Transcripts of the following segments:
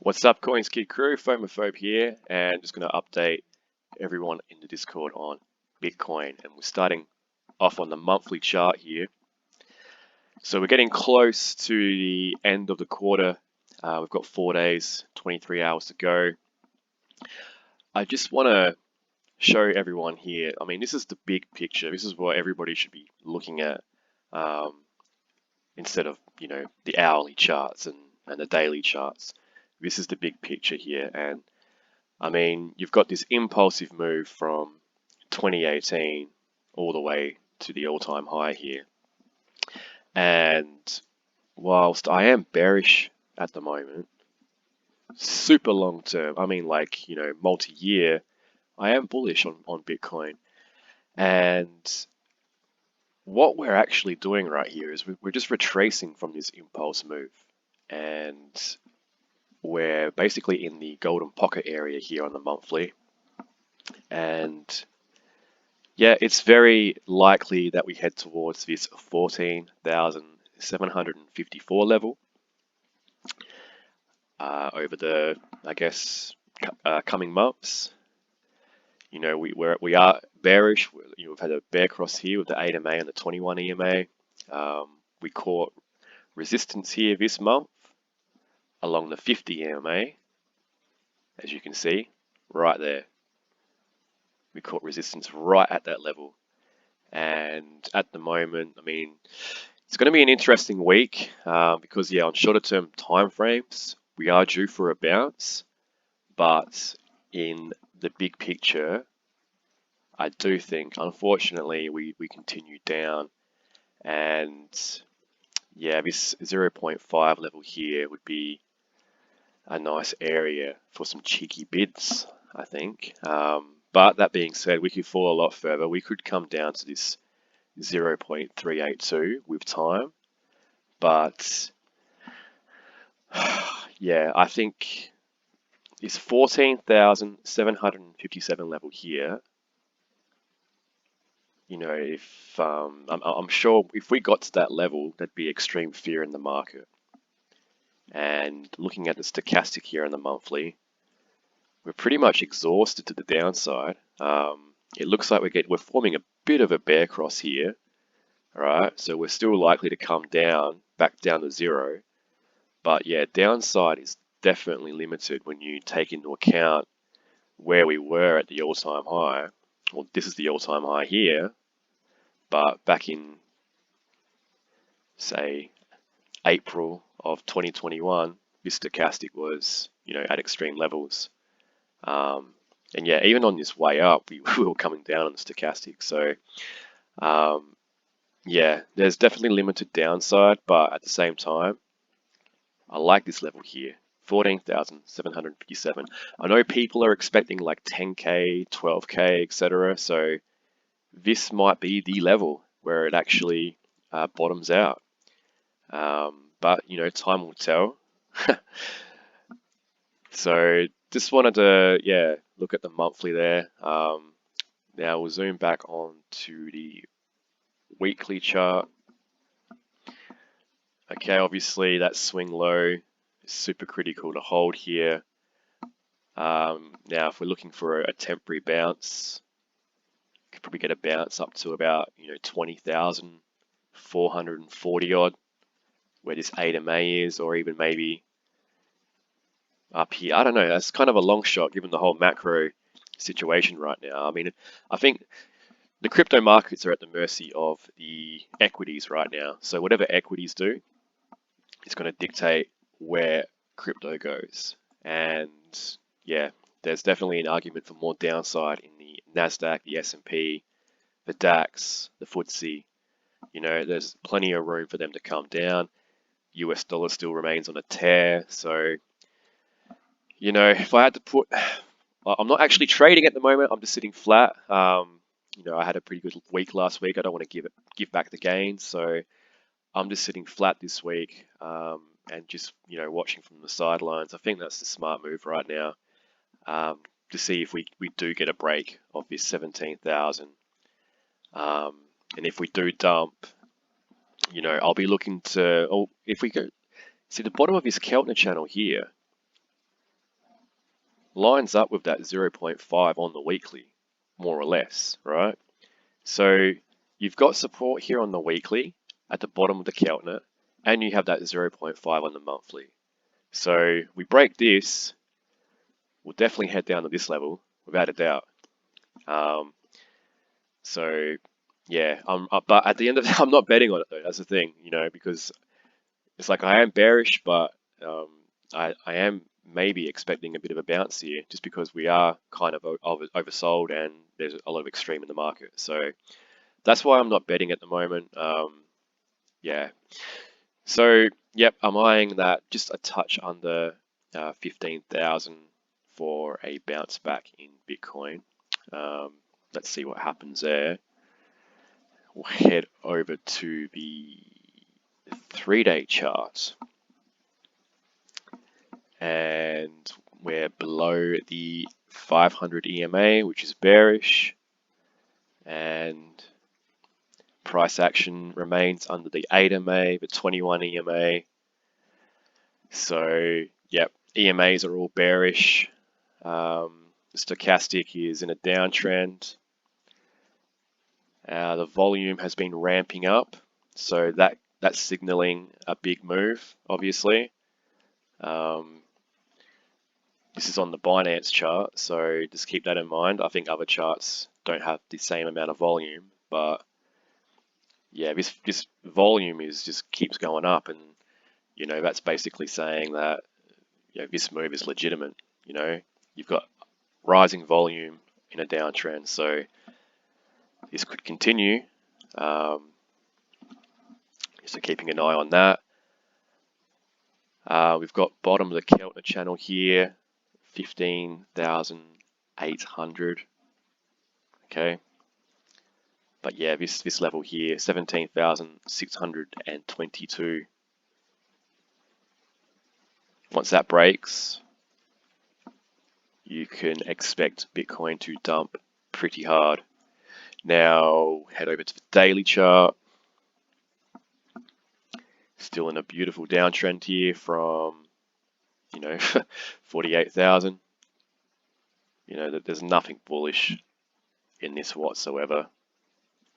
What's up, CoinSkid crew? Phomophobe here, and just going to update everyone in the Discord on Bitcoin. And we're starting off on the monthly chart here. So we're getting close to the end of the quarter. We've got 4 days, 23 hours to go. I just want to show everyone here. I mean, this is the big picture. This is what everybody should be looking at instead of, the hourly charts and the daily charts. This is the big picture here, and I mean, you've got this impulsive move from 2018 all the way to the all-time high here. And whilst I am bearish at the moment, super long term, I mean like, multi-year, I am bullish on Bitcoin. And what we're actually doing right here is we're just retracing from this impulse move. And we're basically in the golden pocket area here on the monthly. And yeah, it's very likely that we head towards this 14,754 level over the, I guess, coming months. We are bearish. We've had a bear cross here with the 8 MA and the 21 EMA. We caught resistance here this month along the 50 EMA, as you can see, right there. We caught resistance right at that level. And at the moment, I mean, it's going to be an interesting week because, on shorter term time frames, we are due for a bounce. But in the big picture, I do think, unfortunately, we continue down. And yeah, this 0.5 level here would be a nice area for some cheeky bids, I think. But that being said, we could fall a lot further. We could come down to this 0.382 with time. But yeah, I think this 14,757 level here, if I'm sure if we got to that level, there'd be extreme fear in the market. And looking at the stochastic here on the monthly, we're pretty much exhausted to the downside. It looks like we're forming a bit of a bear cross here. All right, so we're still likely to come down, back down to zero. But yeah, downside is definitely limited when you take into account where we were at the all-time high. Well, this is the all-time high here, but back in, say, April of 2021, this stochastic was, at extreme levels. And yeah, even on this way up, we were coming down on the stochastic. So yeah, there's definitely limited downside, but at the same time, I like this level here, 14,757. I know people are expecting like 10K, 12K, etc. So this might be the level where it actually bottoms out. But time will tell. So just wanted to, look at the monthly there. Now we'll zoom back on to the weekly chart. Okay, obviously that swing low is super critical to hold here. Now, if we're looking for a temporary bounce, could probably get a bounce up to about 20,440 odd, where this 8 MA is, or even maybe up here. I don't know. That's kind of a long shot given the whole macro situation right now. I mean, I think the crypto markets are at the mercy of the equities right now. So whatever equities do, it's going to dictate where crypto goes. And yeah, there's definitely an argument for more downside in the Nasdaq, the S&P, the DAX, the FTSE. There's plenty of room for them to come down. US dollar still remains on a tear. So, if I had to put, I'm not actually trading at the moment. I'm just sitting flat. I had a pretty good week last week. I don't want to give back the gains. So I'm just sitting flat this week and just, watching from the sidelines. I think that's the smart move right now to see if we do get a break of this 17,000. And if we do dump, I'll be looking to, if we go, see the bottom of this Keltner channel here, lines up with that 0.5 on the weekly, more or less, right? So you've got support here on the weekly at the bottom of the Keltner, and you have that 0.5 on the monthly. So we break this, we'll definitely head down to this level, without a doubt. Um, so yeah, but at the end of the, I'm not betting on it though. That's the thing, because it's like I am bearish, but um, I am maybe expecting a bit of a bounce here, just because we are kind of oversold and there's a lot of extreme in the market. So that's why I'm not betting at the moment. Yeah. So yep, I'm eyeing that just a touch under 15,000 for a bounce back in Bitcoin. Um, let's see what happens there. We'll head over to the 3-day chart, and we're below the 500 EMA, which is bearish, and price action remains under the 8 EMA, the 21 EMA. So, yep, EMAs are all bearish. The stochastic is in a downtrend. The volume has been ramping up, so that's signaling a big move, obviously. This is on the Binance chart, so just keep that in mind. I think other charts don't have the same amount of volume, but yeah, this volume is just keeps going up, and that's basically saying that this move is legitimate. You've got rising volume in a downtrend, so this could continue. So keeping an eye on that. We've got bottom of the Keltner channel here, 15,800. Okay. But yeah, this level here, 17,622. Once that breaks, you can expect Bitcoin to dump pretty hard. Now head over to the daily chart. Still in a beautiful downtrend here from 48,000. There's nothing bullish in this whatsoever.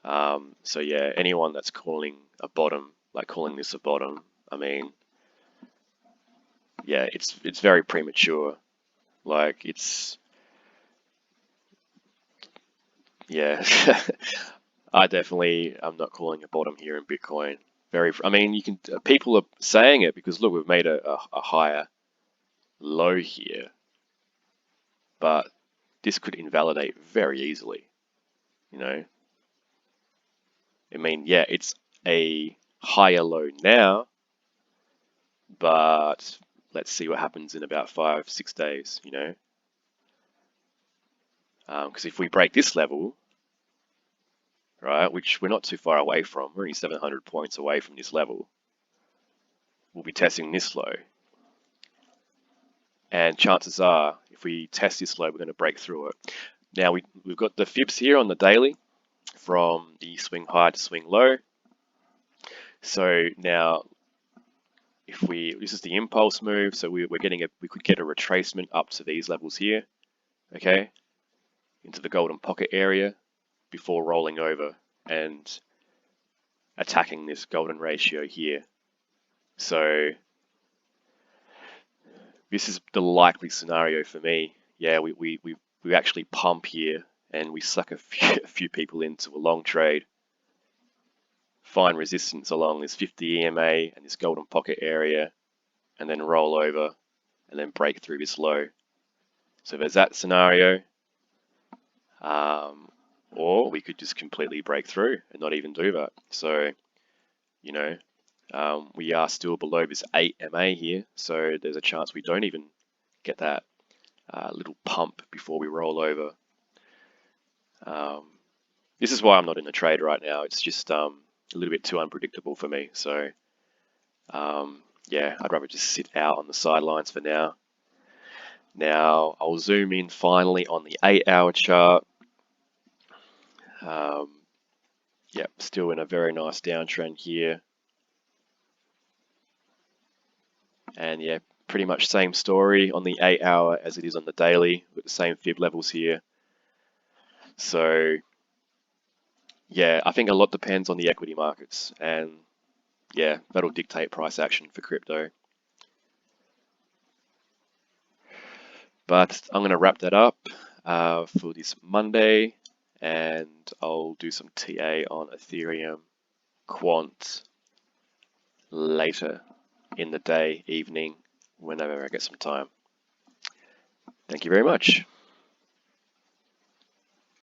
So yeah, anyone that's calling a bottom, like calling this a bottom, I mean, yeah, it's very premature. Like yeah, I definitely am not calling a bottom here in Bitcoin. I mean, people are saying it because look, we've made a higher low here, but this could invalidate very easily. I mean, yeah, it's a higher low now, but let's see what happens in about 5-6 days. Because if we break this level, right, which we're not too far away from, we're only 700 points away from this level, we'll be testing this low. And chances are, if we test this low, we're going to break through it. Now we've got the fibs here on the daily from the swing high to swing low. So now, this is the impulse move, so we could get a retracement up to these levels here, okay, into the golden pocket area before rolling over and attacking this golden ratio here. So this is the likely scenario for me. Yeah, we actually pump here and we suck a few people into a long trade, find resistance along this 50 EMA and this golden pocket area, and then roll over and then break through this low. So there's that scenario. Or we could just completely break through and not even do that. So, we are still below this 8 MA here, so there's a chance we don't even get that little pump before we roll over. This is why I'm not in the trade right now. It's just a little bit too unpredictable for me. So, yeah, I'd rather just sit out on the sidelines for now. Now, I'll zoom in finally on the 8-hour chart. Yep, still in a very nice downtrend here. And yeah, pretty much same story on the 8-hour as it is on the daily, with the same fib levels here. So yeah, I think a lot depends on the equity markets, and yeah, that'll dictate price action for crypto. But I'm going to wrap that up for this Monday, and I'll do some TA on Ethereum Quant later in the day, evening, whenever I get some time. Thank you very much.